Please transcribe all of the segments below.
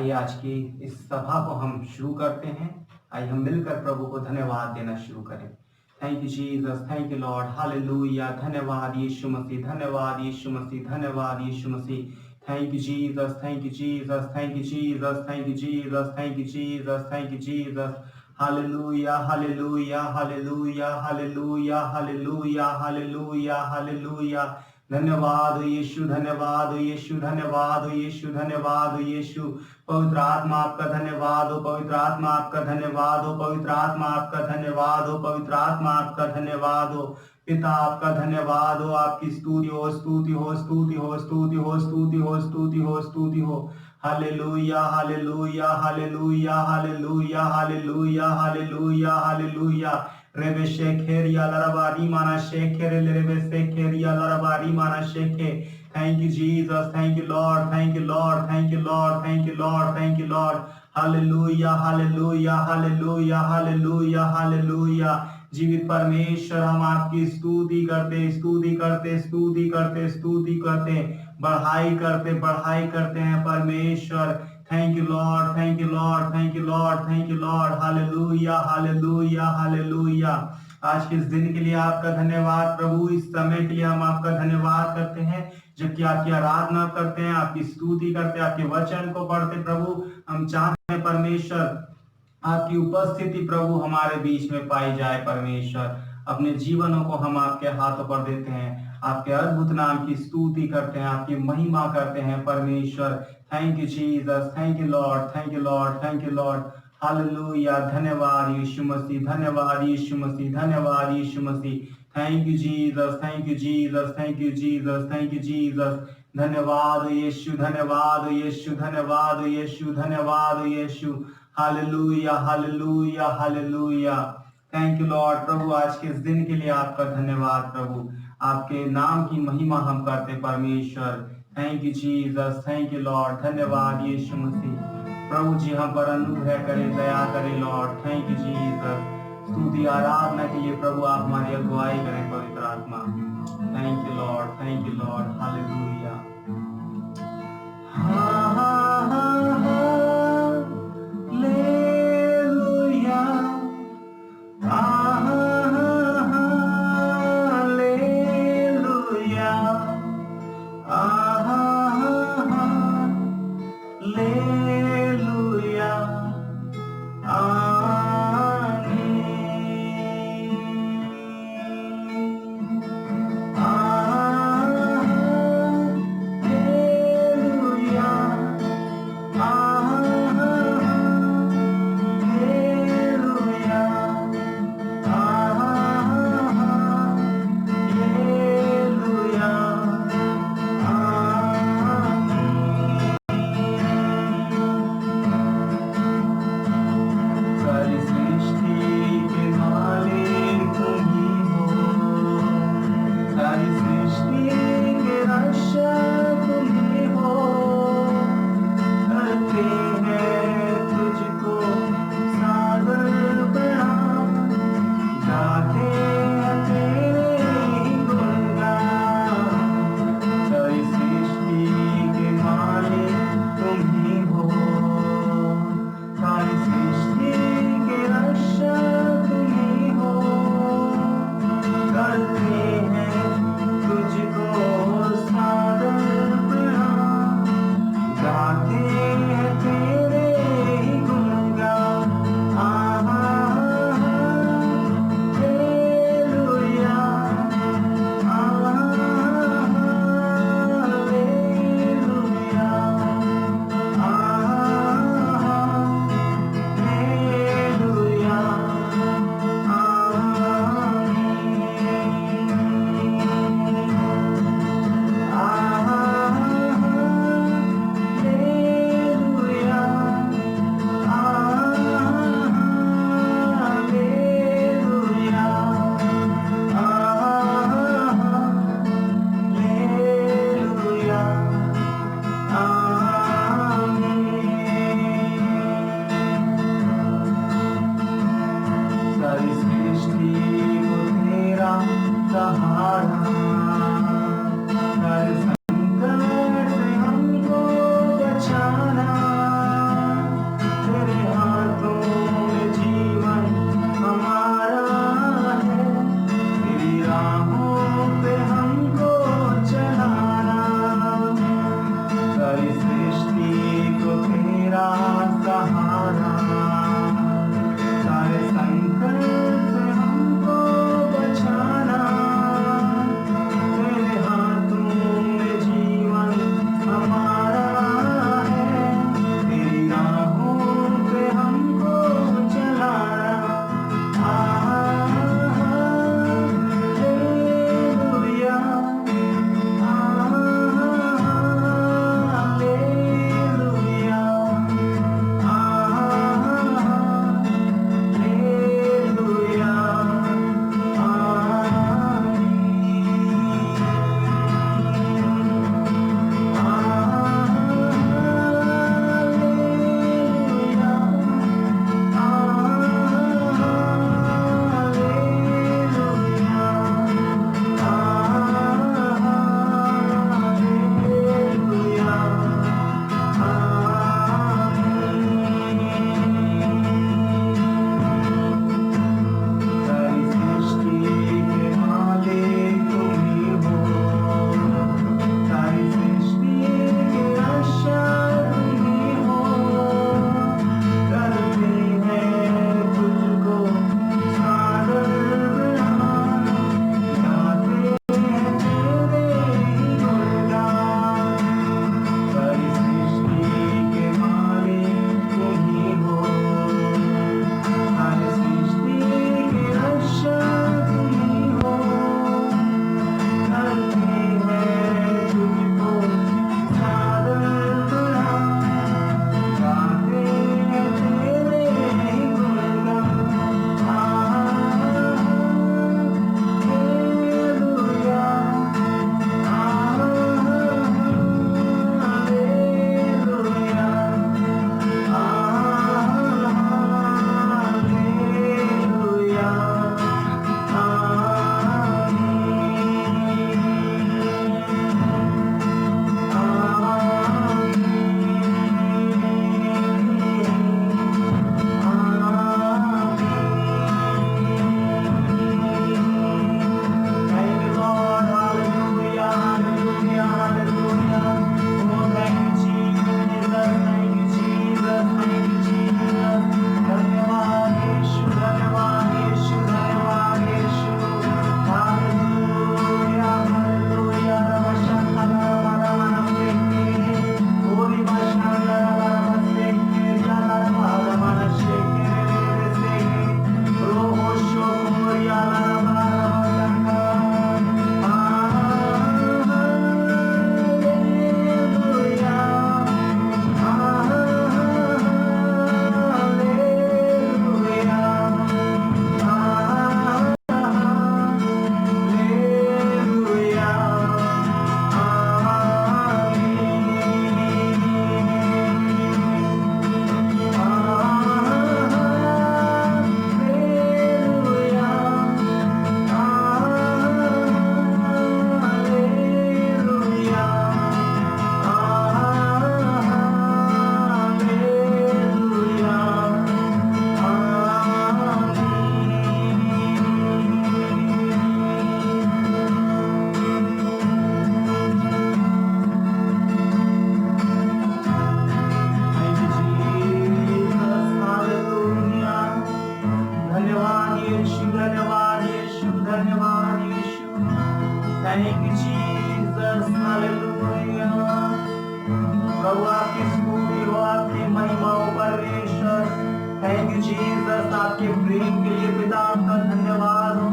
आइए आज की इस सभा को हम शुरू करते हैं। आइए हम मिलकर प्रभु को धन्यवाद देना शुरू करें। Thank you Jesus, thank you Lord, hallelujah. धन्यवाद यीशु मसीह, धन्यवाद यीशु मसीह, धन्यवाद यीशु मसीह। Thank you Jesus, thank you Jesus, thank you Jesus, thank you Jesus, thank you Jesus, thank you Jesus. Hallelujah, hallelujah, hallelujah, hallelujah, hallelujah, hallelujah, hallelujah. धन्यवाद हो यीशु, धन्यवाद हो यीशु, धन्यवाद हो यीशु, धन्यवाद हो यीशु। पवित्र आत्मा आपका धन्यवाद हो, पवित्र आत्मा आपका धन्यवाद हो, पवित्र आत्मा आपका धन्यवाद हो, पवित्र आत्मा आपका धन्यवाद हो। पिता आपका धन्यवाद हो, आपकी स्तुति हो, स्तुति हो, स्तुति हो, स्तुति हो, स्तुति हो, स्तुति हो, स्तुति हो। Hallelujah, hallelujah, hallelujah, hallelujah, hallelujah, hallelujah, hallelujah. रेबे शेखेरिया लरबारी माना शेखेरे रेबे शेखेरिया लरबारी माना शेखे। Thank you Jesus, thank you Lord, thank you Lord, thank you Lord, thank you Lord, thank you Lord. Hallelujah, hallelujah, hallelujah, hallelujah, hallelujah. जीवित परमेश्वर हम आपकी स्तुति करते, स्तुति करते, स्तुति करते, स्तुति करते, बढ़ाई करते हैं परमेश्वर। Thank you Lord, thank you Lord, thank you Lord, thank you Lord. Hallelujah, hallelujah, hallelujah. आज के इस दिन के लिए आपका धन्यवाद प्रभु। इस समय के लिए हम आपका धन्यवाद करते हैं, जबकि आपकी आराधना करते हैं, आपकी स्तुति करते हैं, आपके वचन को पढ़ते प्रभु। हम चाहते हैं परमेश्वर आपकी उपस्थिति प्रभु हमारे बीच में पाई जाए परमेश्वर। अपने जीवनों को हम आपके हाथों पर देते हैं, आपके अद्भुत नाम की स्तुति करते हैं, आपकी महिमा करते हैं परमेश्वर। Thank you Jesus, thank you Lord, thank you Lord, thank you Lord. Hallelujah. धन्यवाद यीशु मसीह, धन्यवाद यीशु मसीह, धन्यवाद यीशु मसीह। Thank you Jesus, thank you Jesus, thank you Jesus, thank you Jesus. धन्यवाद यीशु, धन्यवाद यीशु, धन्यवाद यीशु, धन्यवाद यीशु। Hallelujah, hallelujah, hallelujah. Thank you Lord. प्रभु आज के इस दिन के लिए आपका धन्यवाद प्रभु। आपके नाम की महिमा हम करते परमेश्वर। Thank you Jesus, thank you Lord. धन्यवाद यीशु मसीह। प्रभु जी हम पर अनुग्रह करें, दया करें लॉर्ड। Thank you Jesus. स्तुति आराधना के लिए प्रभु आप हमारी अगुवाई करें पवित्र आत्मा। Thank you Lord, thank you Lord. Hallelujah. Thank you Jesus, hallelujah. प्रभु आपकी स्तुति हो, आपकी महिमा हो परमेश्वर। थैंक यू जीसस, आपके प्रेम के लिए पिता आपका धन्यवाद हो,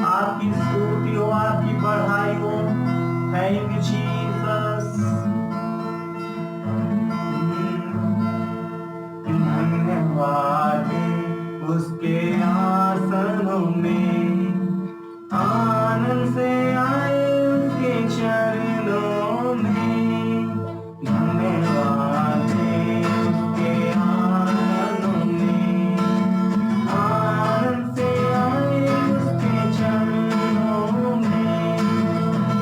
आपकी स्तुति हो, आपकी बढ़ाई हो। Thank you Jesus. धन्यवाद उसके आसनों में, आनंद से आए उसके चरणों में। धन्यवाद उसके आसनों में, आनंद से आए उसके चरणों में।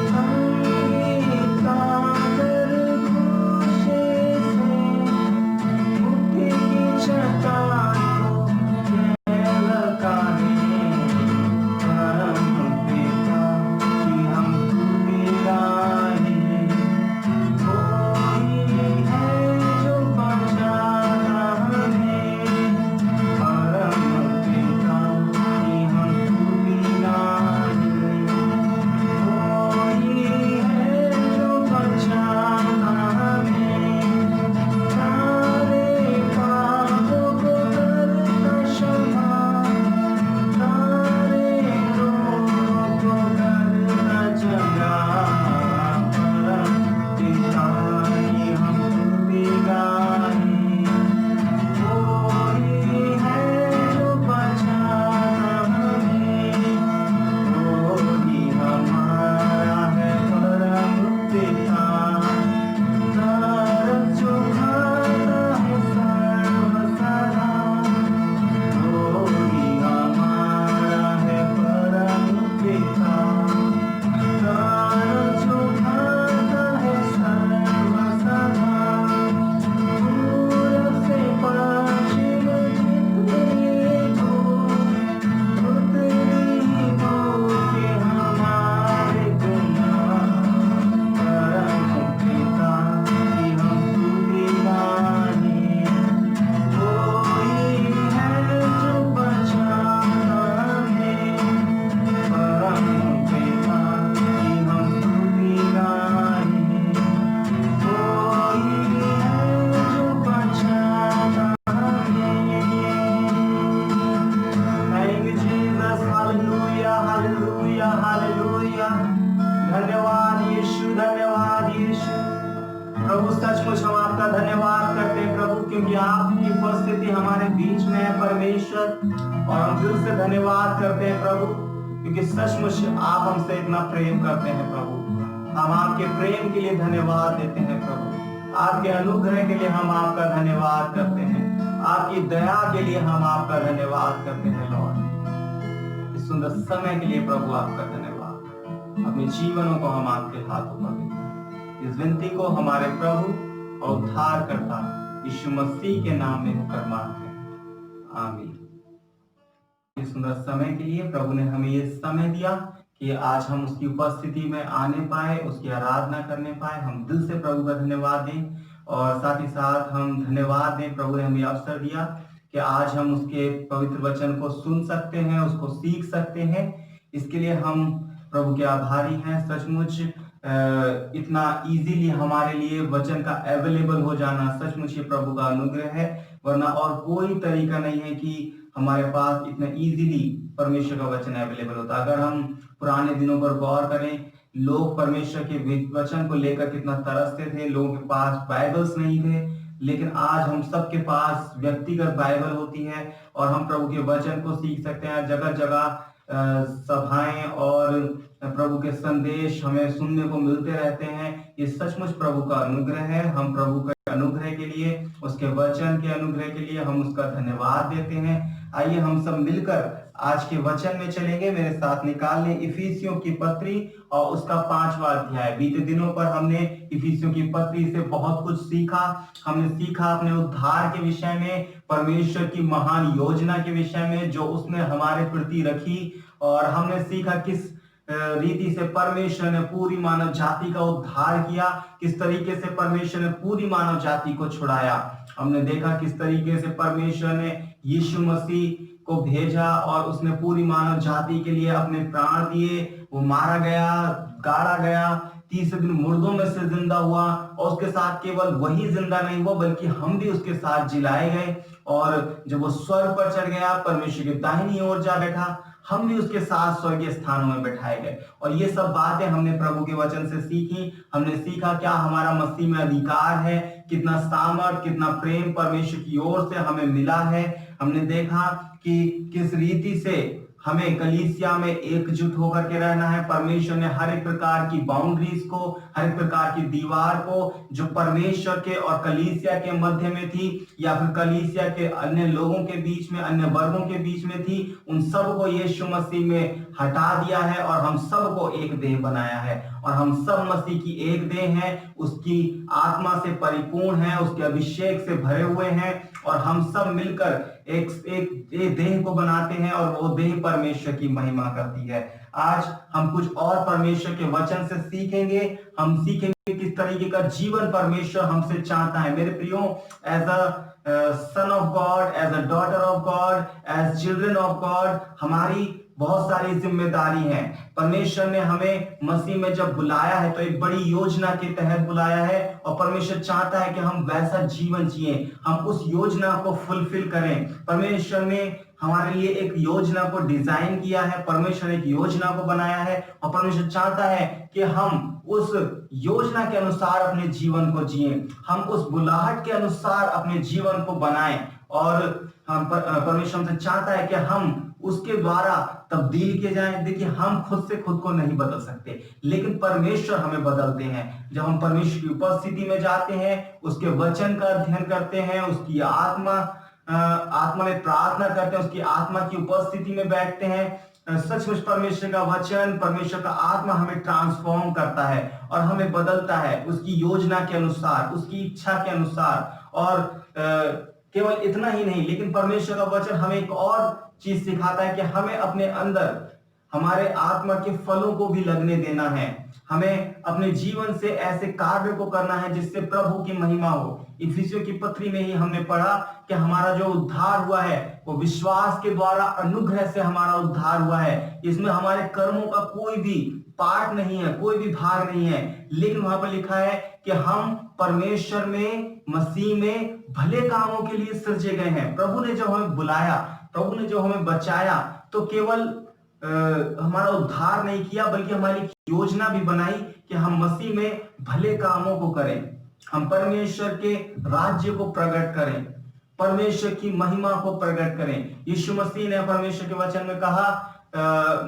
संगीत गाकर खुशी से मुक्ति की चट्टान को ललकारे। परम पिता की हम स्तुति गाएं। कोई है जो बचाता हमें। परम पिता की हम स्तुति गाएं। कोई है जो बचाता हमें। सारे पापों को करता क्षमा, सारे रोगों को करता चंगा। परम पिता की हम स्तुति गाएं। कोई है जो बचाता हमें। कोई हमारा है परम पिता, नरक चुकाता है सर्व सदा। कोई हमारा है परम पिता, नरक चुकाता है सर्व सदा। पूरब से पश्चिम जितने को उतनी हो के हमारे गुनाह। परम पिता की हम स्तुति गाएं। कोई है जो बचाता हमें। परम पिता की हम स्तुति गाएं। कोई है जो बचाता हमें। Thank you Jesus, hallelujah, hallelujah, hallelujah. धन्यवाद यीशु, धन्यवाद यीशु। प्रभु सचमुच हम आपका धन्यवाद करते हैं प्रभु, क्योंकि आपकी उपस्थिति हमारे बीच में है परमेश्वर। और हम दिल से धन्यवाद करते हैं प्रभु, क्योंकि सचमुच आप हमसे इतना प्रेम करते हैं प्रभु। हम आपके प्रेम के लिए धन्यवाद देते हैं प्रभु। आपके अनुग्रह के लिए हम आपका धन्यवाद करते हैं। आपकी दया के लिए हम आपका धन्यवाद करते हैं लॉर्ड। इस सुंदर समय के लिए प्रभु आपका धन्यवाद। अपने जीवनों को हम आपके हाथों पर देते हैं। इस विनती को हमारे प्रभु और उद्धारकर्ता यीशु मसीह के नाम में होकर मांगते हैं, आमीन। इस सुंदर समय के लिए प्रभु ने हमें ये समय दिया कि आज हम उसकी उपस्थिति में आने पाए, उसकी आराधना करने पाए। हम दिल से प्रभु का धन्यवाद दें और साथ ही साथ हम धन्यवाद दें, प्रभु ने हमें अवसर दिया कि आज हम उसके पवित्र वचन को सुन सकते हैं, उसको सीख सकते हैं। इसके लिए हम प्रभु के आभारी हैं। सचमुच इतना इजीली हमारे लिए वचन का अवेलेबल हो जाना सचमुच ये प्रभु का अनुग्रह है, वरना और कोई तरीका नहीं है कि हमारे पास इतना इजीली परमेश्वर का वचन अवेलेबल होता। अगर हम पुराने दिनों पर गौर करें, लोग परमेश्वर के वचन को लेकर कितना तरसते थे। लोगों के पास बाइबल्स नहीं थे, लेकिन आज हम सबके पास व्यक्तिगत बाइबल होती है और हम प्रभु के वचन को सीख सकते हैं। जगह जगह सभाएं और प्रभु के संदेश हमें सुनने को मिलते रहते हैं। ये सचमुच प्रभु का अनुग्रह है। हम प्रभु के अनुग्रह के लिए, उसके वचन के अनुग्रह के लिए हम उसका धन्यवाद देते हैं। आइए हम सब मिलकर आज के वचन में चलेंगे। मेरे साथ निकाल लें इफिसियों की पत्री और उसका 5वां अध्याय। बीते दिनों पर हमने इफिसियों की पत्री से बहुत कुछ सीखा। हमने सीखा अपने उद्धार के विषय में, परमेश्वर की महान योजना के विषय में जो उसने हमारे प्रति रखी, और हमने सीखा किस रीति से परमेश्वर ने पूरी मानव जाति का उद्धार किया, किस तरीके से परमेश्वर ने पूरी मानव जाति को छुड़ाया। हमने देखा किस तरीके से परमेश्वर ने यीशु मसीह को भेजा और उसने पूरी मानव जाति के लिए अपने प्राण दिए। वो मारा गया, गाड़ा गया, तीसरे दिन मुर्दों में से जिंदा हुआ, और उसके साथ केवल वही जिंदा नहीं हुआ बल्कि हम भी उसके साथ जिलाए गए। और जब वो स्वर्ग पर चढ़ गया, परमेश्वर की दाहिनी ओर जा बैठा, हम भी उसके साथ स्वर्गीय स्थानों में बैठाए गए। और ये सब बातें हमने प्रभु के वचन से सीखी। हमने सीखा क्या हमारा मसीह में अधिकार है, कितना सामर्थ, कितना प्रेम परमेश्वर की ओर से हमें मिला है। हमने देखा कि किस रीति से हमें कलीसिया में एकजुट होकर के रहना है। परमेश्वर ने हर एक प्रकार की बाउंड्रीज को, हर एक प्रकार की दीवार को जो परमेश्वर के और कलीसिया के मध्य में थी, या फिर कलीसिया के अन्य लोगों के बीच में, अन्य वर्गों के बीच में थी, उन सब को यीशु मसीह में हटा दिया है और हम सब को एक देह बनाया है। और हम सब मसीह की एक देह हैं, उसकी आत्मा से परिपूर्ण है, उसके अभिषेक से भरे हुए हैं, और हम सब मिलकर एक देह को बनाते हैं, और वो देह परमेश्वर की महिमा करती है। आज हम कुछ और परमेश्वर के वचन से सीखेंगे। हम सीखेंगे किस तरीके का जीवन परमेश्वर हमसे चाहता है। मेरे प्रियो, as a son of God, as a daughter of God, as children of God, हमारी बहुत सारी जिम्मेदारी है। परमेश्वर ने हमें मसीह में जब बुलाया है तो एक बड़ी योजना के तहत बुलाया है, और परमेश्वर चाहता है कि हम वैसा जीवन जिए, हम उस योजना को फुलफिल करें। परमेश्वर ने हमारे लिए एक योजना को डिजाइन किया है, परमेश्वर ने एक योजना को बनाया है, और परमेश्वर चाहता है कि हम उस योजना के अनुसार अपने जीवन को जिए, हम उस बुलाहट के अनुसार अपने जीवन को बनाएं। और हम परमेश्वर हमसे चाहता है कि हम उसके द्वारा तब्दील किए जाएं। देखिए, हम खुद से खुद को नहीं बदल सकते, लेकिन परमेश्वर हमें बदलते हैं। जब हम परमेश्वर की उपस्थिति में जाते हैं, उसके वचन का अध्ययन करते हैं, उसकी आत्मा में प्रार्थना करते हैं, उसकी आत्मा की उपस्थिति में बैठते हैं, सचमुच परमेश्वर का वचन, परमेश्वर का आत्मा हमें ट्रांसफॉर्म करता है और हमें बदलता है उसकी योजना के अनुसार, उसकी इच्छा के अनुसार। और केवल इतना ही नहीं, लेकिन परमेश्वर का वचन हमें एक और चीज सिखाता है कि हमें अपने अंदर हमारे आत्मा के फलों को भी लगने देना है। हमें अपने जीवन से ऐसे कार्य को करना है जिससे प्रभु की महिमा हो। इफिसियों की पत्री में ही हमने पढ़ा कि हमारा जो उद्धार हुआ है वो विश्वास के द्वारा, अनुग्रह से हमारा उद्धार हुआ है। इसमें हमारे कर्मों का कोई भी पार्ट नहीं है, कोई भी भाग नहीं है, लेकिन वहां पर लिखा है कि हम परमेश्वर में, मसीह में भले कामों के लिए सृजे गए हैं। प्रभु ने जब हमें बुलाया, प्रभु ने जो हमें बचाया, तो केवल हमारा उद्धार नहीं किया, बल्कि हमारी योजना भी बनाई कि हम मसीह में भले कामों को करें, हम परमेश्वर के राज्य को प्रकट करें, परमेश्वर की महिमा को प्रकट करें। यीशु मसीह ने परमेश्वर के वचन में कहा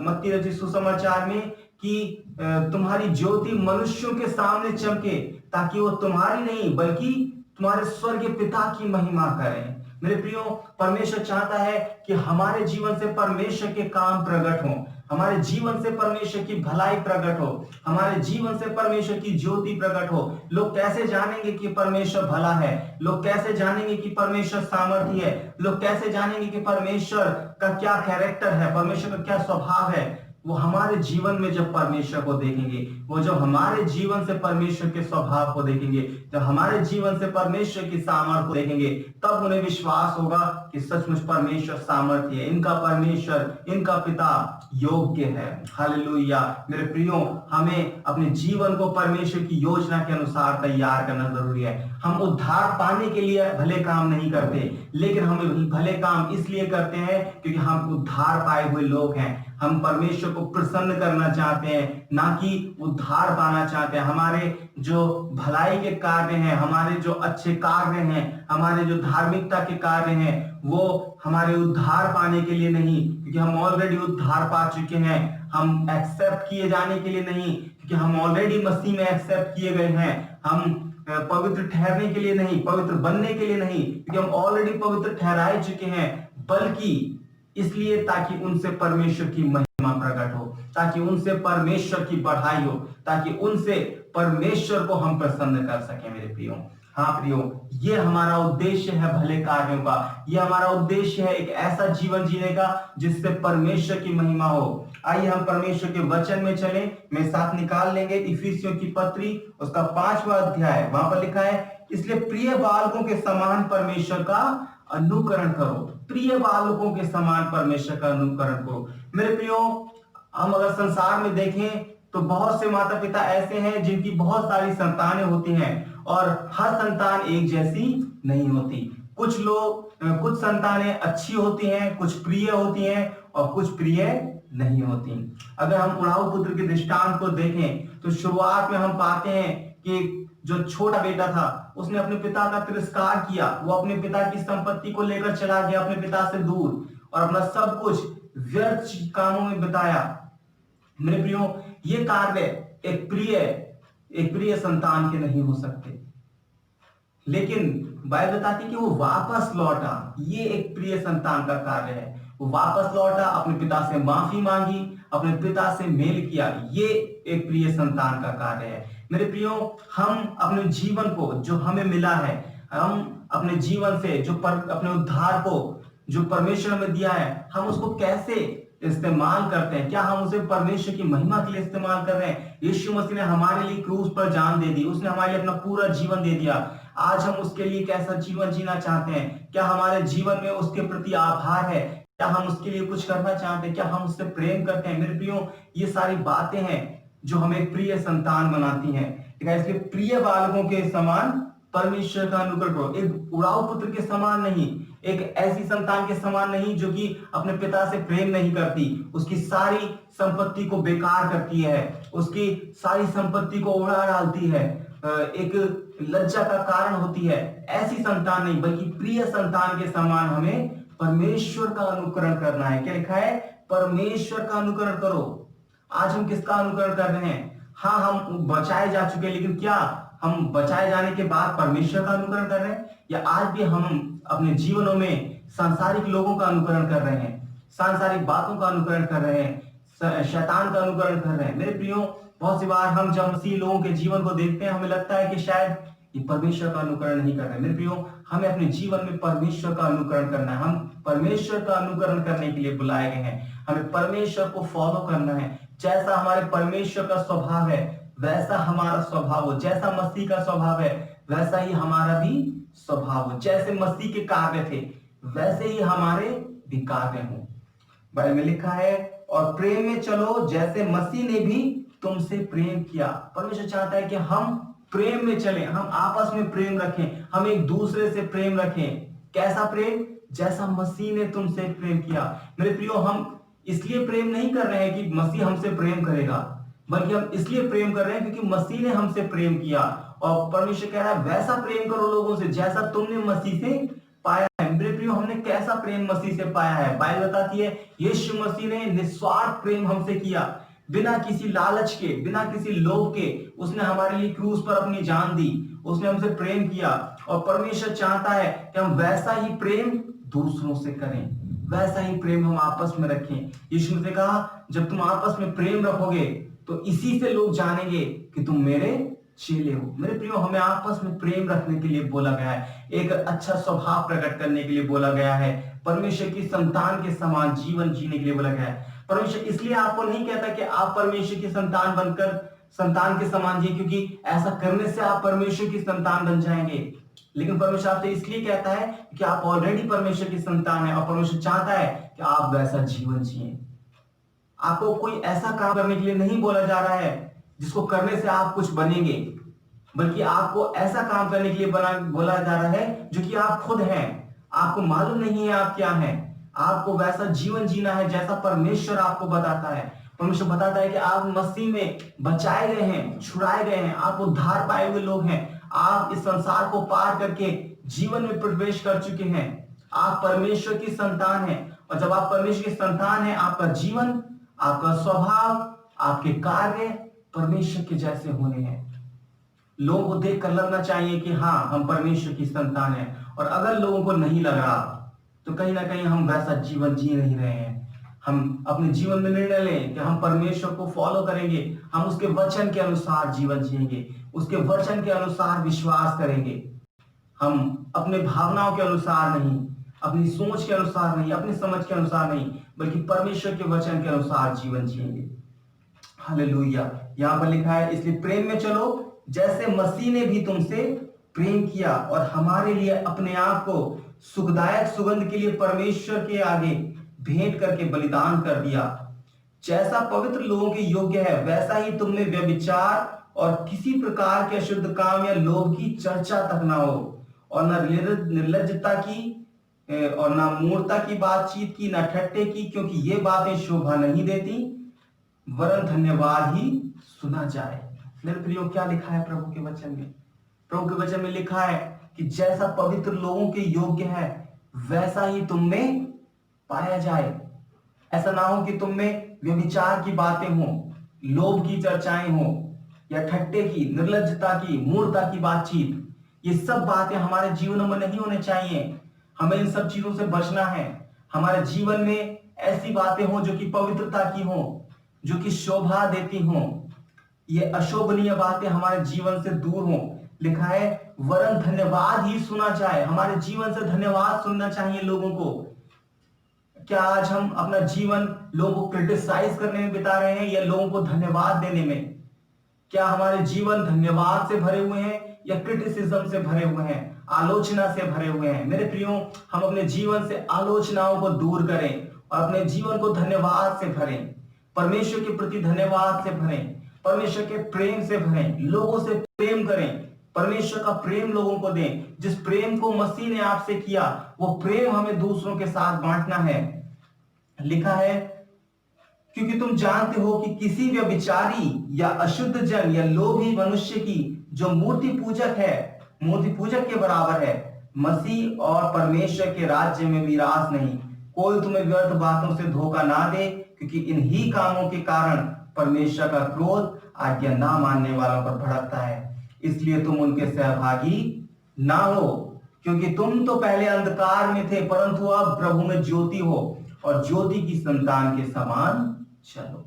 मत्ती रचित सुसमाचार में कि तुम्हारी ज्योति मनुष्यों के सामने चमके, ताकि वो तुम्हारी नहीं बल्कि तुम्हारे स्वर्गीय पिता की महिमा करें। मेरे प्रियो, परमेश्वर चाहता है कि हमारे जीवन से परमेश्वर के काम प्रकट हों, हमारे जीवन से परमेश्वर की भलाई प्रकट हो, हमारे जीवन से परमेश्वर की ज्योति प्रकट हो। लोग कैसे जानेंगे कि परमेश्वर भला है? लोग कैसे जानेंगे कि परमेश्वर सामर्थी है? लोग कैसे जानेंगे कि परमेश्वर का क्या कैरेक्टर है, परमेश्वर का क्या स्वभाव है? वो हमारे जीवन में जब परमेश्वर को देखेंगे, वो जब हमारे जीवन से परमेश्वर के स्वभाव को देखेंगे, जब हमारे जीवन से परमेश्वर की सामर्थ्य को देखेंगे, तब उन्हें विश्वास होगा कि सचमुच परमेश्वर सामर्थ्य है, इनका परमेश्वर, इनका पिता योग्य है। हालेलुया। मेरे प्रियो, हमें अपने जीवन को परमेश्वर की योजना के अनुसार तैयार करना जरूरी है। हम उद्धार पाने के लिए भले काम नहीं करते, लेकिन हम भले काम इसलिए करते हैं क्योंकि हम उद्धार पाए हुए लोग हैं। हम परमेश्वर को प्रसन्न करना चाहते हैं, ना कि उद्धार पाना चाहते हैं। हमारे जो भलाई के कार्य हैं, हमारे जो अच्छे कार्य हैं, हमारे जो धार्मिकता के कार्य हैं, वो हमारे उद्धार पाने के लिए नहीं, क्योंकि हम ऑलरेडी उद्धार पा चुके हैं। हम एक्सेप्ट किए जाने के लिए नहीं, क्योंकि हम ऑलरेडी मसीह में एक्सेप्ट किए गए हैं। हम पवित्र ठहरने के लिए नहीं, पवित्र बनने के लिए नहीं, क्योंकि हम ऑलरेडी पवित्र ठहराए चुके हैं, बल्कि इसलिए ताकि उनसे परमेश्वर की महिमा प्रकट हो, ताकि उनसे परमेश्वर की बढ़ाई हो, ताकि उनसे परमेश्वर को हम प्रसन्न कर सके। मेरे प्रियो, हाँ प्रियो, ये हमारा उद्देश्य है भले कार्यों का। ये हमारा उद्देश्य है एक ऐसा जीवन जीने का जिससे परमेश्वर की महिमा हो। आइए हम परमेश्वर के वचन में चलें। मेरे साथ निकाल लेंगे इफिसियों की पत्री, उसका 5वां अध्याय। वहां पर लिखा है, इसलिए प्रिय बालकों के समान परमेश्वर का अनुकरण करो, प्रिय बालकों के समान परमेश्वर का अनुकरण करो। मेरे प्रियो, हम अगर संसार में देखें तो बहुत से माता पिता ऐसे हैं जिनकी बहुत सारी संतानें होती हैं और हर संतान एक जैसी नहीं होती। कुछ संतानें अच्छी होती हैं, कुछ प्रिय होती हैं और कुछ प्रिय नहीं होती। अगर हम उड़ाऊ पुत्र के दृष्टांत को देखें तो शुरुआत में हम पाते हैं कि जो छोटा बेटा था उसने अपने पिता का तिरस्कार किया, वो अपने पिता की संपत्ति को लेकर चला गया अपने पिता से दूर और अपना सब कुछ व्यर्थ कामों में बिताया। मेरे प्रियो, ये कार्य एक प्रिय संतान के नहीं हो सकते, लेकिन बाइबल बताती है कि वो वापस लौटा, ये एक प्रिय संतान का कार्य है। वो वापस लौटा, अपने पिता से माफी मांगी, अपने पिता से मेल किया, ये एक प्रिय संतान का कार्य है। मेरे प्रियो, हम अपने जीवन को जो हमें मिला है, हम अपने जीवन से अपने उद्धार को जो परमेश्वर हमें दिया है, हम उसको कैसे इस्तेमाल करते हैं? क्या हम उसे परमेश्वर की महिमा के लिए इस्तेमाल कर रहे हैं? यीशु मसीह ने हमारे लिए क्रूस पर जान दे दी, उसने हमारे लिए अपना पूरा जीवन दे दिया। आज हम उसके लिए कैसा जीवन जीना चाहते हैं? क्या हमारे जीवन में उसके प्रति आभार है? क्या हम उसके लिए कुछ करना चाहते हैं? क्या हम उससे प्रेम करते हैं? मेरे प्रियो, ये सारी बातें हैं जो हमें प्रिय संतान बनाती हैं। इसलिए प्रिय बालकों के समान परमेश्वर का अनुकरण करो। एक उड़ाऊ पुत्र के समान नहीं, एक ऐसी संतान के समान नहीं जो कि अपने पिता से प्रेम नहीं करती, उसकी सारी संपत्ति को बेकार करती है, उसकी सारी संपत्ति को उड़ा डालती है, एक लज्जा का कारण होती है। ऐसी संतान नहीं, बल्कि प्रिय संतान के समान हमें परमेश्वर का अनुकरण करना है। क्या लिखा है? परमेश्वर का अनुकरण करो। आज हम किसका अनुकरण कर रहे हैं? हाँ, हम बचाए जा चुके हैं, लेकिन क्या हम बचाए जाने के बाद परमेश्वर का अनुकरण कर रहे हैं? या आज भी हम अपने जीवनों में सांसारिक लोगों का अनुकरण कर रहे हैं, सांसारिक बातों का अनुकरण कर रहे हैं, शैतान का अनुकरण कर रहे हैं? मेरे प्रियो, बहुत सी बार हम जब मसीह लोगों के जीवन को देखते हैं, हमें लगता है कि शायद ये परमेश्वर का अनुकरण नहीं कर रहे। मेरे प्रियो, हमें अपने जीवन में परमेश्वर का अनुकरण करना है। हम परमेश्वर का अनुकरण करने के लिए बुलाए गए हैं। हमें परमेश्वर को फॉलो करना है। जैसा हमारे परमेश्वर का स्वभाव है वैसा हमारा स्वभाव हो, जैसा मसीह का स्वभाव है वैसा ही हमारा भी स्वभाव हो। जैसे मसीह के कार्य थे वैसे ही हमारे भी कार्य हों। बाइबल में लिखा है, और प्रेम में चलो जैसे मसीह ने भी तुमसे प्रेम किया। परमेश्वर चाहता है कि हम प्रेम में चलें, हम आपस में प्रेम रखें, हम एक दूसरे से प्रेम रखें। कैसा प्रेम? जैसा मसीह ने तुमसे प्रेम किया। मेरे प्रियो, हम इसलिए प्रेम नहीं कर रहे हैं कि मसीह हमसे प्रेम करेगा, बल्कि हम इसलिए प्रेम कर रहे हैं क्योंकि मसीह ने हमसे प्रेम किया। और परमेश्वर कह रहा है वैसा प्रेम करो लोगों से जैसा तुमने मसीह से पाया है। मेरे प्रियो, हमने कैसा प्रेम मसीह से पाया है? बाइबल बताती है यीशु मसीह ने निस्वार्थ प्रेम हमसे किया, बिना किसी लालच के, बिना किसी लोभ के उसने हमारे लिए क्रूस पर अपनी जान दी, उसने हमसे प्रेम किया। और परमेश्वर चाहता है कि हम वैसा ही प्रेम दूसरों से करें, वैसा ही प्रेम हम आपस में रखें। यीशु ने कहा जब तुम आपस में प्रेम रखोगे तो इसी से लोग जानेंगे कि तुम मेरे चेले हो। मेरे प्रियो, हमें आपस में प्रेम रखने के लिए बोला गया है, एक अच्छा स्वभाव प्रकट करने के लिए बोला गया है, परमेश्वर की संतान के समान जीवन जीने के लिए बोला गया है। परमेश्वर इसलिए आपको नहीं कहता कि आप परमेश्वर की संतान बनकर संतान के समान जिए, क्योंकि ऐसा करने से आप परमेश्वर की संतान बन जाएंगे, लेकिन परमेश्वर आपसे इसलिए कहता है कि आप ऑलरेडी परमेश्वर की संतान है और परमेश्वर चाहता है कि आप वैसा जीवन जिए। आपको कोई ऐसा काम करने के लिए नहीं बोला जा रहा है जिसको करने से आप कुछ बनेंगे, बल्कि आपको ऐसा काम करने के लिए बोला जा रहा है जो कि आप खुद हैं, आपको मालूम नहीं है आप क्या हैं। आपको वैसा जीवन जीना है जैसा परमेश्वर आपको बताता है। परमेश्वर बताता है कि आप मसीह में बचाए गए हैं, छुड़ाए गए हैं, आप उद्धार पाए हुए लोग हैं, आप इस संसार को पार करके जीवन में प्रवेश कर चुके हैं, आप परमेश्वर की संतान हैं। और जब आप परमेश्वर की संतान हैं, आपका जीवन, आपका स्वभाव, आपके कार्य परमेश्वर के जैसे होने हैं। लोगों को देखकर लगना चाहिए कि हाँ, हम परमेश्वर की संतान हैं। और अगर लोगों को नहीं लग रहा तो कहीं ना कहीं हम वैसा जीवन जी नहीं रहे हैं। हम अपने जीवन में निर्णय लें कि हम परमेश्वर को फॉलो करेंगे, हम उसके वचन के अनुसार जीवन जिएंगे, उसके वचन के अनुसार विश्वास करेंगे। हम अपने भावनाओं के अनुसार नहीं, अपनी सोच के अनुसार नहीं, अपनी समझ के अनुसार नहीं, बल्कि परमेश्वर के वचन के अनुसार जीवन जिएंगे। हालेलुया। यहाँ पर लिखा है इसलिए प्रेम में चलो जैसे मसीह ने भी तुमसे प्रेम किया और हमारे लिए अपने आप को सुखदायक सुगंध के लिए परमेश्वर के आगे भेंट करके बलिदान कर दिया। जैसा पवित्र लोगों के योग्य है वैसा ही तुम में व्यभिचार और किसी प्रकार के अशुद्ध काम या लोभ की चर्चा तक ना हो, और न निर्लज्जता की और ना मूर्ता की बातचीत की, ना ठट्ठे की, क्योंकि ये बातें शोभा नहीं देती, वरन धन्यवाद ही सुना जाए। मेरे प्रियो, क्या लिखा है प्रभु के वचन में? प्रभु के वचन में लिखा है कि जैसा पवित्र लोगों के योग्य है वैसा ही तुम में पाया जाए। ऐसा ना हो कि तुम में व्यभिचार की बातें हो, लोभ की चर्चाएं हो, या ठट्ठे की, निर्लज्जता की, मूर्ता की बातचीत। ये सब बातें हमारे जीवन में नहीं होने चाहिए। हमें इन सब चीजों से बचना है। हमारे जीवन में ऐसी बातें हो जो कि पवित्रता की हो, जो कि शोभा देती हो। ये अशोभनीय बातें हमारे जीवन से दूर हो। लिखा है वरन धन्यवाद ही सुना जाए। हमारे जीवन से धन्यवाद सुनना चाहिए लोगों को। क्या आज हम अपना जीवन लोगों को क्रिटिसाइज करने में बिता रहे हैं या लोगों को धन्यवाद देने में? क्या हमारे जीवन धन्यवाद से भरे हुए हैं या क्रिटिसिज्म से भरे हुए हैं, आलोचना से भरे हुए हैं? मेरे प्रियो, हम अपने जीवन से आलोचनाओं को दूर करें और अपने जीवन को धन्यवाद से भरें। परमेश्वर के प्रति धन्यवाद से भरें, परमेश्वर के प्रेम से भरें, लोगों से प्रेम करें, परमेश्वर का प्रेम लोगों को दें। जिस प्रेम को मसीह ने आपसे किया वो प्रेम हमें दूसरों के साथ बांटना है। लिखा है क्योंकि तुम जानते हो कि किसी व्यभिचारी या अशुद्ध जन या लोभी मनुष्य की जो मूर्ति पूजक है, मूर्ति पूजक के बराबर है, मसीह और परमेश्वर के राज्य में मीरास नहीं। कोई तुम्हें व्यर्थ बातों से धोखा ना दे, क्योंकि इन्हीं कामों के कारण परमेश्वर का क्रोध आज्ञा ना मानने वालों पर भड़कता है। इसलिए तुम उनके सहभागी ना हो, क्योंकि तुम तो पहले अंधकार में थे परंतु अब प्रभु में ज्योति हो, और ज्योति की संतान के समान चलो।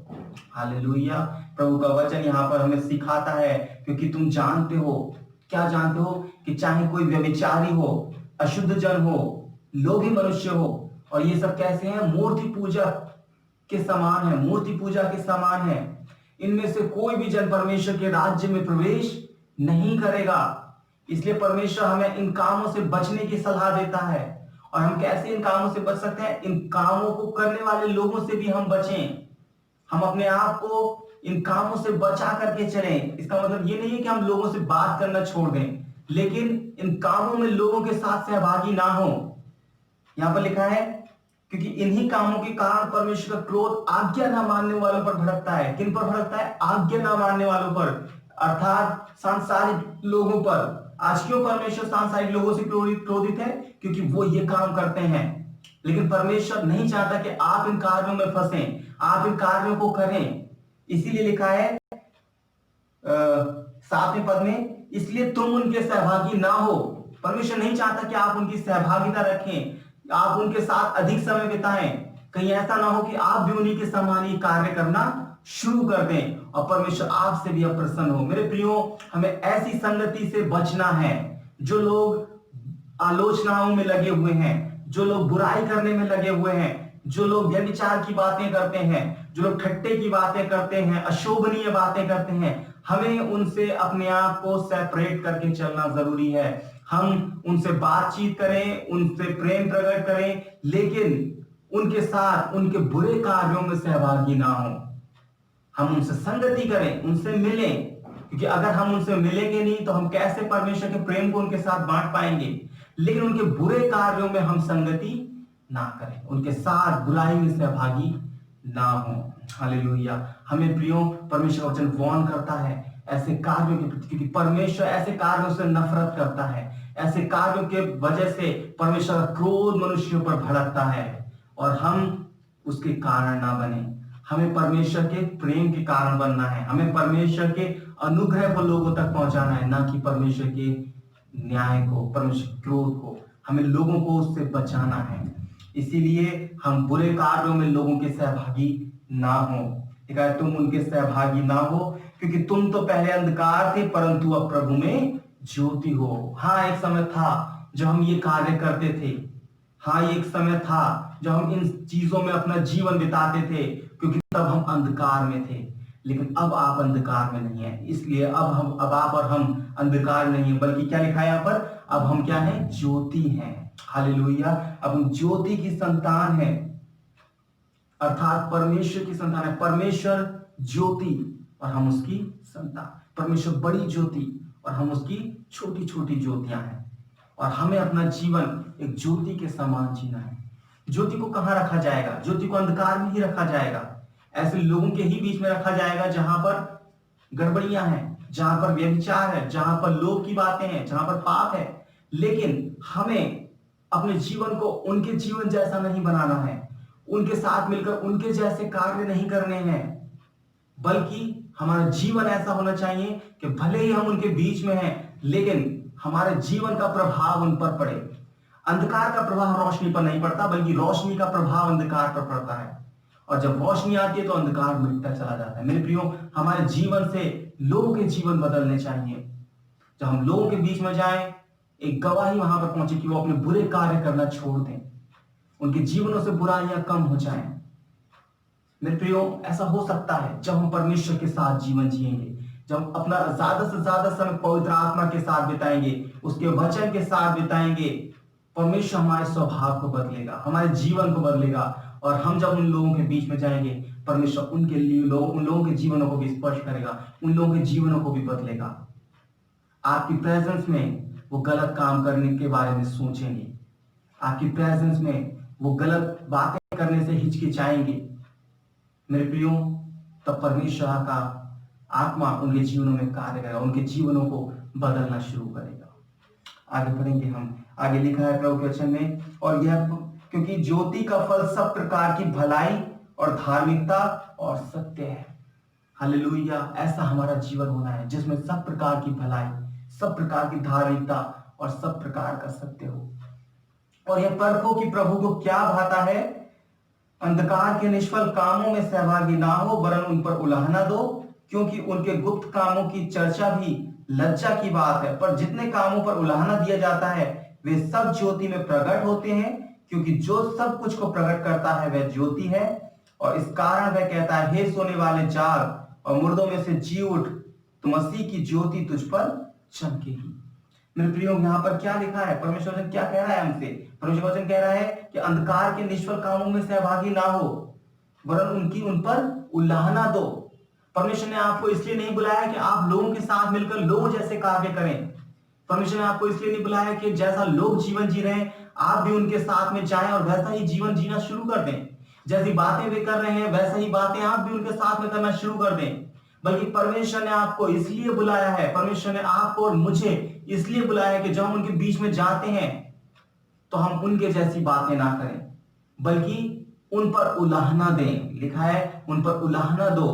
हालेलुया। प्रभु का वचन यहाँ पर हमें सिखाता है क्योंकि तुम जानते हो, क्या जानते हो कि चाहे कोई व्यभिचारी हो, अशुद्ध जन हो, लोभी मनुष्य हो, और ये सब कैसे हैं? मूर्ति पूजक के समान है, मूर्ति पूजा के समान है। इनमें से कोई भी जन परमेश्वर के राज्य में प्रवेश नहीं करेगा। इसलिए परमेश्वर हमें इन कामों से बचने की सलाह देता है। और हम कैसे इन कामों से बच सकते हैं? इन कामों को करने वाले लोगों से भी हम बचें। हम अपने आप को इन कामों से बचा करके चलें। इसका मतलब ये नहीं है कि हम लोगों से बात करना छोड़ दें, लेकिन इन कामों में लोगों के साथ सहभागी ना हो। यहां पर लिखा है क्योंकि इन्हीं कामों के कारण परमेश्वर का क्रोध आज्ञा ना मानने वालों पर भड़कता है। किन पर भड़कता है? आज्ञा ना मानने वालों पर, अर्थात सांसारिक लोगों पर। आज क्यों परमेश्वर सांसारिक लोगों से क्रोधित है? क्योंकि वो ये काम करते हैं। लेकिन परमेश्वर नहीं चाहता कि आप इन कार्यों में फंसें, आप इन कार्यों को करें। इसीलिए लिखा है 7वें पद में, इसलिए तुम उनके सहभागी ना हो। परमेश्वर नहीं चाहता कि आप उनकी सहभागिता रखें, आप उनके साथ अधिक समय बिताएं। कहीं ऐसा ना हो कि आप भी उन्हीं के समान ही कार्य करना शुरू कर दें और परमेश्वर आपसे भी अप्रसन्न हो। मेरे प्रियो, हमें ऐसी संगति से बचना है। जो लोग आलोचनाओं में लगे हुए हैं, जो लोग बुराई करने में लगे हुए हैं, जो लोग व्यभिचार की बातें करते हैं, जो लोग ठट्ठे की बातें करते हैं, अशोभनीय बातें करते हैं, हमें उनसे अपने आप को सेपरेट करके चलना जरूरी है। हम उनसे बातचीत करें, उनसे प्रेम प्रकट करें, लेकिन उनके साथ उनके बुरे कार्यों में सहभागी ना हो। हम उनसे संगति करें, उनसे मिलें, क्योंकि अगर हम उनसे मिलेंगे नहीं तो हम कैसे परमेश्वर के प्रेम को उनके साथ बांट पाएंगे। लेकिन उनके बुरे कार्यों में हम संगति ना करें, उनके साथ बुराई में सहभागी ना हो। हालेलुया। हमें प्रियो, परमेश्वर वचन वार्न करता है ऐसे कार्यों के प्रति, क्योंकि परमेश्वर ऐसे कार्यों से नफरत करता है। ऐसे कार्यों के वजह से परमेश्वर का क्रोध मनुष्यों पर भड़कता है और हम उसके कारण ना बने। हमें परमेश्वर के प्रेम के कारण बनना है। हमें परमेश्वर के अनुग्रह को लोगों तक पहुंचाना है, ना कि परमेश्वर के न्याय को, परमेश्वर क्रोध को। हमें लोगों को उससे बचाना है। इसीलिए हम बुरे कार्यों में लोगों के सहभागी ना हो। तुम उनके सहभागी ना हो, क्योंकि तुम तो पहले अंधकार थे परंतु अब प्रभु में ज्योति हो। हाँ, एक समय था जब हम ये कार्य करते थे। हाँ, एक समय था जब हम इन चीजों में अपना जीवन बिताते थे, क्योंकि तब हम अंधकार में थे। लेकिन अब आप अंधकार में नहीं है। इसलिए अब आप और हम अंधकार नहीं है, बल्कि क्या लिखा है यहाँ पर? अब हम क्या है? ज्योति हैं। हालेलुया। अब हम ज्योति की संतान है, अर्थात परमेश्वर की संतान है। परमेश्वर ज्योति और हम उसकी संतान। परमेश्वर बड़ी ज्योति और हम उसकी छोटी छोटी ज्योतियां हैं। और हमें अपना जीवन एक ज्योति के समान जीना है। ज्योति को कहाँ रखा जाएगा? ज्योति को अंधकार में ही रखा जाएगा। ऐसे लोगों के ही बीच में रखा जाएगा जहां पर गड़बड़ियां हैं, जहां पर व्यभिचार है, जहां पर लोभ की बातें हैं, जहां पर पाप है। लेकिन हमें अपने जीवन को उनके जीवन जैसा नहीं बनाना है, उनके साथ मिलकर उनके जैसे कार्य नहीं करने हैं, बल्कि हमारा जीवन ऐसा होना चाहिए कि भले ही हम उनके बीच में हैं, लेकिन हमारे जीवन का प्रभाव उन पर पड़े। अंधकार का प्रभाव रोशनी पर नहीं पड़ता, बल्कि रोशनी का प्रभाव अंधकार पर पड़ता है। और जब रोशनी आती है तो अंधकार मिटता चला जाता है। मेरे प्रियो, हमारे जीवन से लोगों के जीवन बदलने चाहिए। जब हम लोगों के बीच में जाएं, एक गवाही वहां पर पहुंचे कि वो अपने बुरे कार्य करना छोड़ दें, उनके जीवनों से बुराइयां कम हो जाएं। मेरे प्रियो, ऐसा हो सकता है जब हम परमेश्वर के साथ जीवन जिएंगे, जब हम अपना ज्यादा से ज्यादा समय पवित्र आत्मा के साथ बिताएंगे, उसके वचन के साथ बिताएंगे, परमेश्वर हमारे स्वभाव को बदलेगा, हमारे जीवन को बदलेगा। और हम जब उन लोगों के बीच में जाएंगे, परमेश्वर उनके लिए उन लोगों के जीवनों को भी स्पर्श करेगा, उन लोगों के जीवनों को भी बदलेगा। आपकी प्रेजेंस में वो गलत काम करने के बारे में सोचेंगे, आपकी प्रेजेंस में वो गलत बातें करने से हिचकिचाएंगे। मेरे प्रियो, तब परमेश्वर का आत्मा उनके जीवनों में कार्य करेगा, उनके जीवनों को बदलना शुरू करेगा। आगे पढ़ेंगे हम। आगे लिखा है प्रभु के वचन में, और यह क्योंकि ज्योति का फल सब प्रकार की भलाई और धार्मिकता और सत्य है। हालेलुया। ऐसा हमारा जीवन होना है जिसमें सब प्रकार की भलाई, सब प्रकार की धार्मिकता और सब प्रकार का सत्य हो। और यह परखो कि प्रभु को क्या भाता है, अंधकार के निष्फल कामों में सहभागी ना हो, वरन उन पर उलाहना दो, क्योंकि उनके गुप्त कामों की चर्चा भी लज्जा की बात है। पर जितने कामों पर उलाहना दिया जाता है वे सब ज्योति में प्रकट होते हैं, क्योंकि जो सब कुछ को प्रकट करता है वह ज्योति है। और इस कारण वह कहता है, हे सोने वाले जाग और मुर्दों में से जी उठ, तो मसीह की ज्योति तुझ पर चमकेगी। मेरे प्रियो, यहाँ पर क्या लिखा है? परमेश्वर वचन क्या कह रहा है हमसे? परमेश्वर वचन कह रहा है कि अंधकार के निष्फल कामों में सहभागी ना हो, वरन उन पर उलाहना दो। परमेश्वर ने आपको इसलिए नहीं बुलाया कि आप लोगों के साथ मिलकर लोगों जैसे कार्य करें। परमेश्वर ने आपको इसलिए नहीं बुलाया कि जैसा लोग जीवन जी रहे हैं आप भी उनके साथ में जाएं और वैसा ही जीवन जीना शुरू कर दें। जैसी बातें वे कर रहे हैं वैसा ही बातें आप भी उनके साथ में करना शुरू कर दें। बल्कि परमेश्वर ने आपको इसलिए बुलाया है, परमेश्वर ने आपको और मुझे इसलिए बुलाया है कि जब हम उनके बीच में जाते हैं तो हम उनके जैसी बातें ना करें, बल्कि उन पर उलाहना दें। लिखा है, उन पर उलाहना दो।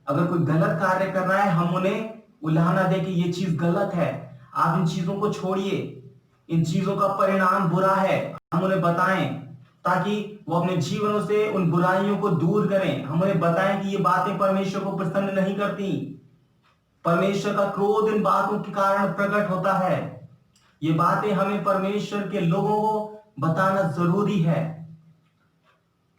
अगर कोई गलत कार्य कर रहा है, हम उन्हें उलाहना दें कि ये चीज गलत है, आप इन चीजों को छोड़िए, इन चीजों का परिणाम बुरा है। हम उन्हें बताएं ताकि वो अपने जीवनों से उन बुराइयों को दूर करें। हम उन्हें बताएं कि ये बातें परमेश्वर को प्रसन्न नहीं करती। परमेश्वर का क्रोध इन बातों के कारण प्रकट होता है। ये बातें हमें परमेश्वर के लोगों को बताना जरूरी है,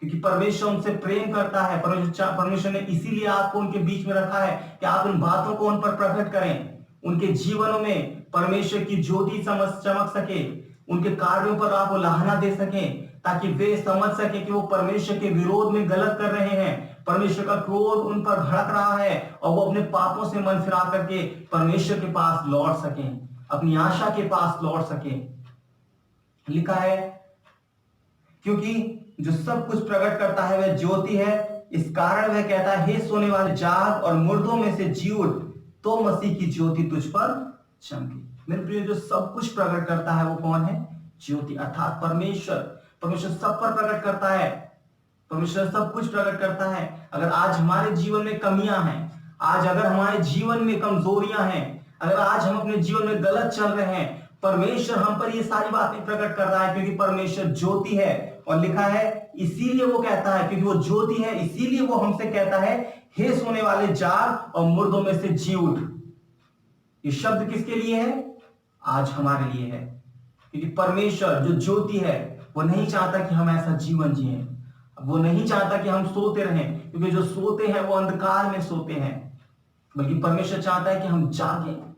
क्योंकि परमेश्वर उनसे प्रेम करता है। परमेश्वर ने इसीलिए आपको उनके बीच में रखा है कि आप उन बातों को उन पर प्रकट करें। उनके जीवनों में परमेश्वर की ज्योति चमक सके, उनके कार्यों पर आप उलाहना दे सकें, ताकि वे समझ सके कि वो परमेश्वर के विरोध में गलत कर रहे हैं, परमेश्वर का क्रोध उन पर भड़क रहा है, और वो अपने पापों से मन फिरा करके परमेश्वर के पास लौट सकें, अपनी आशा के पास लौट सकें। लिखा है, क्योंकि जो सब कुछ प्रकट करता है वह ज्योति है। इस कारण वह कहता है, हे सोने वाले जाग और मुर्दों में से जी उठ, तो मसीह की ज्योति तुझ पर चमके। मेरे प्रिय, जो सब कुछ प्रकट करता है वो कौन है? ज्योति, अर्थात परमेश्वर। परमेश्वर सब पर प्रकट करता है, परमेश्वर सब कुछ प्रकट करता है। अगर आज हमारे जीवन में कमियां हैं, आज अगर हमारे जीवन में कमजोरियां हैं, अगर आज हम अपने जीवन में गलत चल रहे हैं, परमेश्वर हम पर ये सारी बातें प्रकट कर रहा है, क्योंकि परमेश्वर ज्योति है। और लिखा है, इसीलिए वो कहता है, क्योंकि वो ज्योति है, इसीलिए वो हमसे कहता है, हे सोने वाले जाग और मुर्दों में से जी उठ। ये शब्द किसके लिए है? आज हमारे लिए है, क्योंकि परमेश्वर जो ज्योति है वो नहीं चाहता कि हम ऐसा जीवन जिए, वो नहीं चाहता कि हम सोते रहें, क्योंकि जो सोते हैं वो अंधकार में सोते हैं, बल्कि परमेश्वर चाहता है कि हम जागें।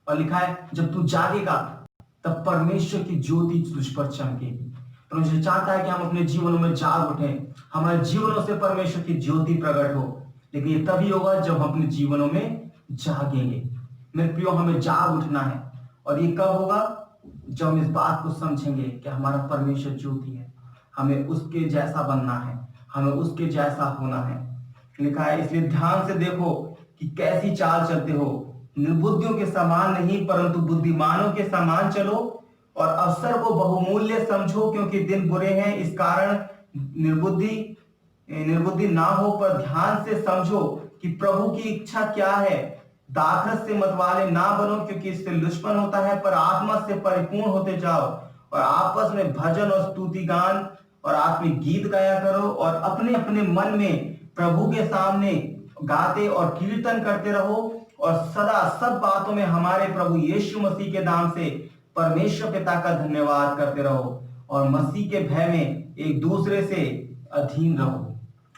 और लिखा है, जब तू जागेगा तब परमेश्वर की ज्योति तुझ पर चमकेगी। परमेश्वर चाहता है कि हम अपने जीवनों में जाग उठें, हमारे जीवनों से परमेश्वर की ज्योति प्रकट हो। लेकिन ये तभी होगा जब हम अपने जीवनों में जागेंगे। मेरे प्रियो, हमें जाग उठना है। और ये कब होगा? जब हम इस बात को समझेंगे कि हमारा परमेश्वर ज्योति है, हमें उसके जैसा बनना है, हमें उसके जैसा होना है। लिखा है, इसलिए ध्यान से देखो कि कैसी चाल चलते हो, निर्बुद्धियों के समान नहीं परंतु बुद्धिमानों के समान चलो, और अवसर को बहुमूल्य समझो, क्योंकि दिन बुरे हैं। इस कारण निर्बुद्धि ना हो, पर ध्यान से समझो कि प्रभु की इच्छा क्या है। दाखरस से मतवाले ना बनो, क्योंकि इससे लुचपन होता है, पर आत्मा से परिपूर्ण होते जाओ, और आपस में भजन और स्तुति गान और आत्मिक गीत गाया करो, और अपने अपने मन में प्रभु के सामने गाते और कीर्तन करते रहो, और सदा सब बातों में हमारे प्रभु यीशु मसीह के नाम से परमेश्वर पिता का धन्यवाद करते रहो, और मसीह के भय में एक दूसरे से अधीन रहो।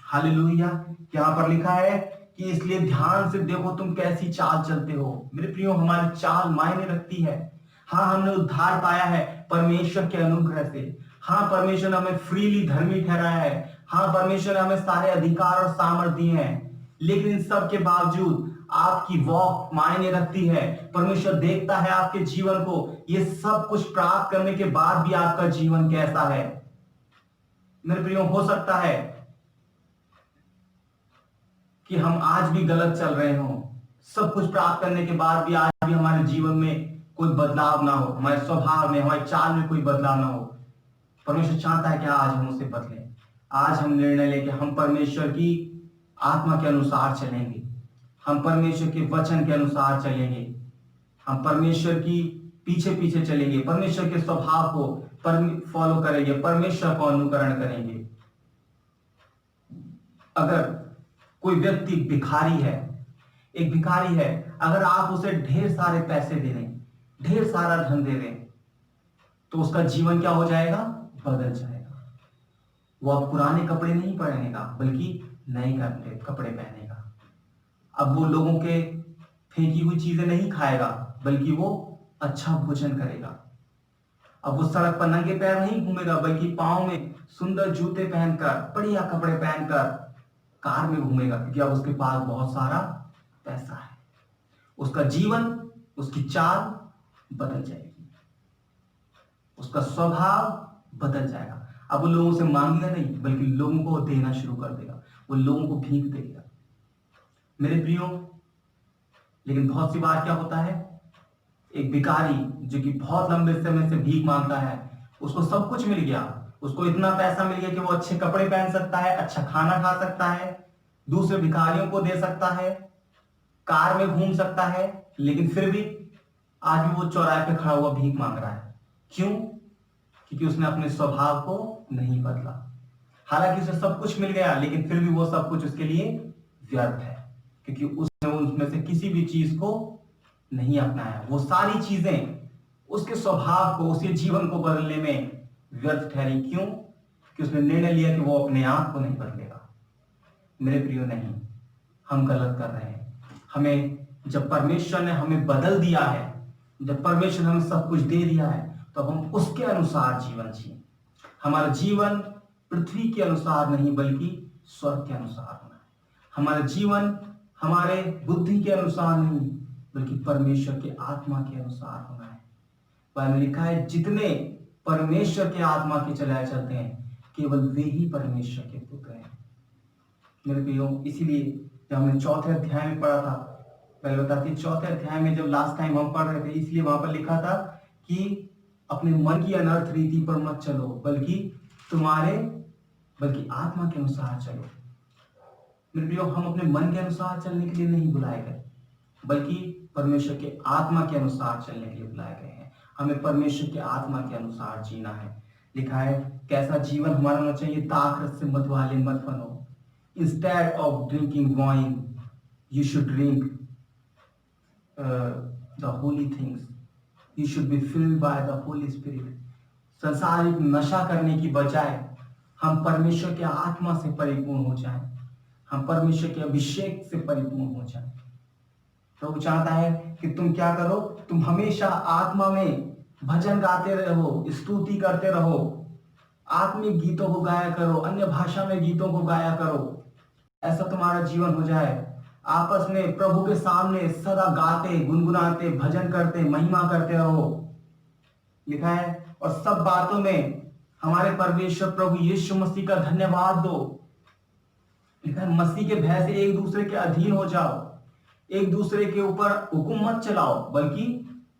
हालेलुया। यहाँ पर लिखा है कि इसलिए ध्यान से देखो तुम कैसी चाल चलते हो। मेरे प्रियो, हमारी चाल मायने रखती है। हाँ, हमने उद्धार पाया है परमेश्वर के अनुग्रह से। हाँ, परमेश्वर ने हमें फ्रीली धर्मी ठहराया है। हाँ, परमेश्वर ने हमें सारे अधिकार और सामर्थ्य दिए हैं। लेकिन इन सब के बावजूद आपकी वॉक मायने रखती है। परमेश्वर देखता है आपके जीवन को। ये सब कुछ प्राप्त करने के बाद भी आपका जीवन कैसा है। मेरे प्रियो, हो सकता है कि हम आज भी गलत चल रहे हो, सब कुछ प्राप्त करने के बाद भी आज भी हमारे जीवन में कोई बदलाव ना हो, हमारे स्वभाव में, हमारी चाल में कोई बदलाव ना हो। परमेश्वर चाहता है कि आज हम उसे बदलें। आज हम निर्णय लें कि हम परमेश्वर की आत्मा के अनुसार चलेंगे, हम परमेश्वर के वचन के अनुसार चलेंगे, हम परमेश्वर की पीछे पीछे चलेंगे, परमेश्वर के स्वभाव को फॉलो करेंगे, परमेश्वर को अनुकरण करेंगे। अगर कोई व्यक्ति भिखारी है, एक भिखारी है, अगर आप उसे ढेर सारे पैसे दे दें, ढेर सारा धन दे दें, तो उसका जीवन क्या हो जाएगा? बदल जाएगा। वो अब पुराने कपड़े नहीं पहनेगा, बल्कि नए कपड़े पहनेगा। अब वो लोगों के फेंकी हुई चीजें नहीं खाएगा, बल्कि वो अच्छा भोजन करेगा। अब वो सड़क पर नंगे पैर नहीं घूमेगा, बल्कि पांव में सुंदर जूते पहनकर, बढ़िया कपड़े पहनकर कार में घूमेगा, क्योंकि अब उसके पास बहुत सारा पैसा है। उसका जीवन, उसकी चाल बदल जाएगी, उसका स्वभाव बदल जाएगा। अब वो लोगों से मांगेगा नहीं, बल्कि लोगों को देना शुरू कर देगा, वो लोगों को भीख देगा। मेरे प्रियो, लेकिन बहुत सी बार क्या होता है, एक भिखारी जो कि बहुत लंबे समय से भीख मांगता है, उसको सब कुछ मिल गया, उसको इतना पैसा मिल गया कि वो अच्छे कपड़े पहन सकता है, अच्छा खाना खा सकता है, दूसरे भिखारियों को दे सकता है, कार में घूम सकता है, लेकिन फिर भी आज भी वो चौराहे पे खड़ा हुआ भीख मांग रहा है। क्यों? क्योंकि उसने अपने स्वभाव को नहीं बदला। हालांकि उसे सब कुछ मिल गया, लेकिन फिर भी वो सब कुछ उसके लिए व्यर्थ है, क्योंकि उसने उनमें से किसी भी चीज को नहीं अपनाया। वो सारी चीजें उसके स्वभाव को, उसके जीवन को बदलने में व्यर्थ ठहरी। क्यों? कि उसने निर्णय लिया कि वो अपने आप को नहीं बदलेगा। मेरे प्रियो, नहीं, हम गलत कर रहे हैं। हमें, जब परमेश्वर ने हमें बदल दिया है, जब परमेश्वर ने हमें सब कुछ दे दिया है, तो हम उसके अनुसार जीवन जिए। हमारा जीवन पृथ्वी के अनुसार नहीं, बल्कि स्वर्ग के अनुसार होना है। हमारा जीवन हमारे बुद्धि के अनुसार नहीं, बल्कि परमेश्वर के आत्मा के अनुसार होना है। बाइबल में लिखा है, जितने परमेश्वर के आत्मा के चलाए चलते हैं, केवल वे ही परमेश्वर के पुत्र हैं। मेरे प्रियो, इसीलिए जब हमने चौथे अध्याय में पढ़ा था, पहले बताती है, चौथे अध्याय में जब लास्ट टाइम हम पढ़ रहे थे, इसलिए वहां पर लिखा था कि अपने मन की अनर्थ रीति पर मत चलो, बल्कि आत्मा के अनुसार चलो। मेरे प्रियो, हम अपने मन के अनुसार चलने के लिए नहीं बुलाए गए, बल्कि परमेश्वर के आत्मा के अनुसार चलने के लिए बुलाए गए हैं। हमें परमेश्वर के आत्मा के अनुसार जीना है। लिखा है, कैसा जीवन हमारा होना चाहिए? दाखरस से मतवाले मत बनो। Instead of drinking wine, you should drink the Holi things, you should be filled by the Holi spirit. संसारिक नशा करने की बजाय हम परमेश्वर के आत्मा से परिपूर्ण हो जाएं, हम परमेश्वर के अभिषेक से परिपूर्ण हो जाएं। प्रभु चाहता है कि तुम क्या करो? तुम हमेशा आत्मा में भजन गाते रहो, स्तुति करते रहो, आत्मिक गीतों को गाया करो, अन्य भाषा में गीतों को गाया करो। ऐसा तुम्हारा जीवन हो जाए। आपस में प्रभु के सामने सदा गाते, गुनगुनाते, भजन करते, महिमा करते रहो। लिखा है, और सब बातों में हमारे परमेश्वर प्रभु यीशु मसीह का धन्यवाद दो। लिखा है, मसीह के भय से एक दूसरे के अधीन हो जाओ, एक दूसरे के ऊपर हुक्म मत चलाओ, बल्कि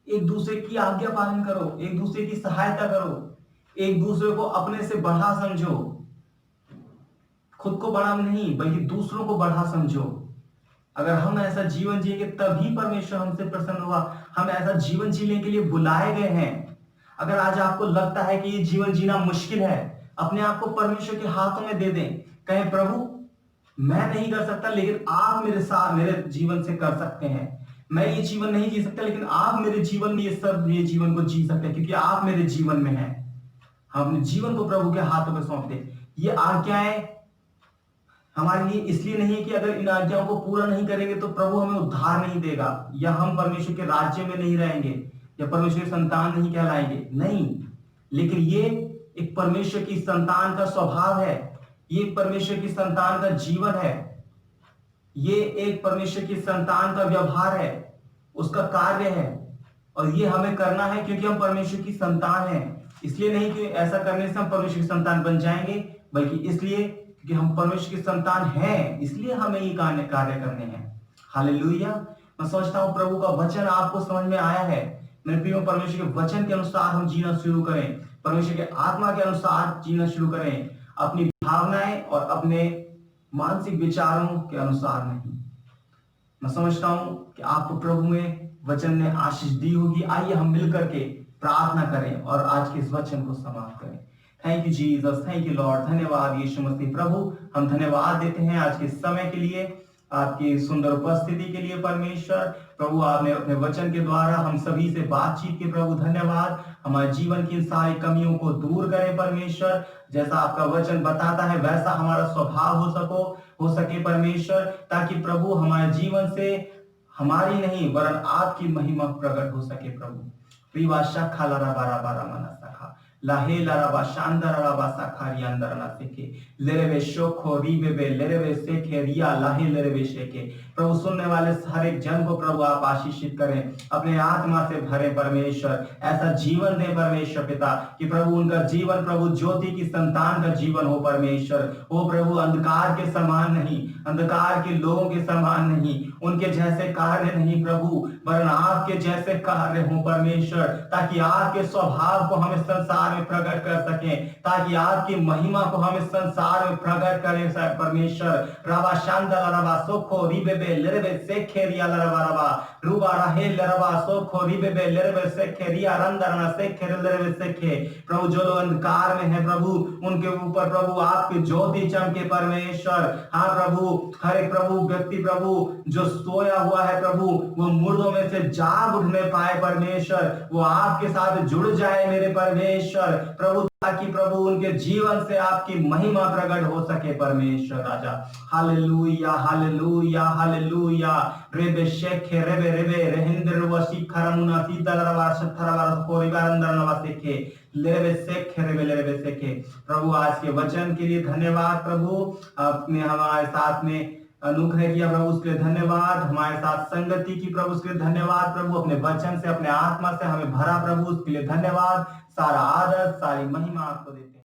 एक दूसरे की आज्ञा पालन करो, एक दूसरे की सहायता करो, एक दूसरे को अपने से बड़ा समझो। खुद को बड़ा नहीं, बल्कि दूसरों को बड़ा समझो। अगर हम ऐसा जीवन जिएंगे तभी परमेश्वर हमसे प्रसन्न हुआ। हम ऐसा जीवन जीने के लिए बुलाए गए हैं। अगर आज आपको लगता है कि ये जीवन जीना मुश्किल है, अपने आप को परमेश्वर के हाथों में दे दें। कहें, प्रभु मैं नहीं कर सकता, लेकिन आप मेरे साथ, मेरे जीवन से कर सकते हैं। मैं ये जीवन नहीं जी सकता, लेकिन आप मेरे जीवन में ये जीवन को जी सकते हैं, क्योंकि आप मेरे जीवन में हैं। हम अपने जीवन को प्रभु के हाथों में सौंप दें। ये आज्ञाएं हमारे लिए इसलिए नहीं है कि अगर इन आज्ञाओं को पूरा नहीं करेंगे तो प्रभु हमें उद्धार नहीं देगा, या हम परमेश्वर के राज्य में नहीं रहेंगे, या परमेश्वर के संतान नहीं कहलाएंगे। नहीं, लेकिन ये एक परमेश्वर की संतान का स्वभाव है, ये परमेश्वर की संतान का जीवन है, ये एक परमेश्वर की संतान का व्यवहार है, उसका कार्य है। और ये हमें करना है क्योंकि हम परमेश्वर की संतान हैं। इसलिए नहीं कि ऐसा करने से हम परमेश्वर की संतान बन जाएंगे, बल्कि इसलिए कि हम परमेश्वर की संतान हैं, इसलिए हमें ये कार्य करने हैं। हालेलुया। मैं सोचता हूं प्रभु का वचन आपको समझ में आया है। मेरे प्रियो, परमेश्वर के वचन के अनुसार हम जीना शुरू करें, परमेश्वर के आत्मा के अनुसार जीना शुरू करें, अपनी भावनाएं और अपने मानसिक विचारों के अनुसार नहीं। मैं समझता हूं कि आपको प्रभु में वचन ने आशीष दी होगी। आइए हम मिलकर के प्रार्थना करें और आज के इस वचन को समाप्त करें। Thank you Jesus, thank you Lord. धन्यवाद यीशु मसीह। प्रभु हम धन्यवाद देते हैं आज के समय के लिए, आपकी सुंदर उपस्थिति के लिए। परमेश्वर प्रभु, आपने अपने वचन के द्वारा हम सभी से बातचीत की। प्रभु धन्यवाद। हमारे जीवन की इन सारी कमियों को दूर करें परमेश्वर। जैसा आपका वचन बताता है वैसा हमारा स्वभाव हो सके परमेश्वर, ताकि प्रभु हमारे जीवन से हमारी नहीं वरन आपकी महिमा प्रकट हो सके। प्रभु प्रिवा शाखा लारा बारा बारा मना सखा लाहे लारा बा शांदर बा सखारी अंदर ना सेके लेरेवे शोखो रीबे लेरेवे सेखे रिया लाहे लेरेवे शेके। प्रभु सुनने वाले हर एक जन को प्रभु आप आशीषित करें, अपने आत्मा से भरे परमेश्वर। ऐसा जीवन दे परमेश्वर पिता कि प्रभु उनका जीवन प्रभु ज्योति की संतान का जीवन हो परमेश्वर। ओ प्रभु अंधकार के समान नहीं, अंधकार के लोगों के समान नहीं, उनके जैसे कार्य नहीं प्रभु, वरन आपके जैसे कार्य हो परमेश्वर, ताकि आपके स्वभाव को हम इस संसार में प्रकट कर सकें, ताकि आपकी महिमा को हम इस संसार में प्रकट करें परमेश्वर। रवा शांदा रवा सोखो रिबेबे लेरेबे सेखे रिया रवा रवा रूबा रहे लरवा सोखो रिबेबे लेरेबे सेखे रिया रंदरना सेखे लेरेबे सेखे। प्रभु जो लोग अंधकार में है प्रभु, उनके ऊपर प्रभु आपकी ज्योति चमके परमेश्वर। हाँ प्रभु, हर एक प्रभु व्यक्ति प्रभु जो सोया हुआ है प्रभु, वो मुर्दों में से जाग उठने पाए परमेश्वर, वो आपके साथ जुड़ जाए मेरे परमेश्वर प्रभु, ताकि प्रभु उनके जीवन से आपकी महिमा प्रकट हो सके परमेश्वर राजा। Hallelujah hallelujah hallelujah. रेबे शेखे रेबे रेबे रहेंद्र वशी खरमुना सीतलरवा शथरवा कोरिबारंदर नवासेखे लेरेबे सेखे रेबे लेरेबे सेखे। प्रभु आज के वचन के लिए धन्यवाद प्रभु, आपने हमारे साथ में अनुग्रह किया प्रभु, उसके लिए धन्यवाद। हमारे साथ संगति की प्रभु, उसके लिए धन्यवाद प्रभु। अपने वचन से, अपने आत्मा से हमें भरा प्रभु, उसके लिए धन्यवाद। सारा आदर, सारी महिमा आपको देते हैं।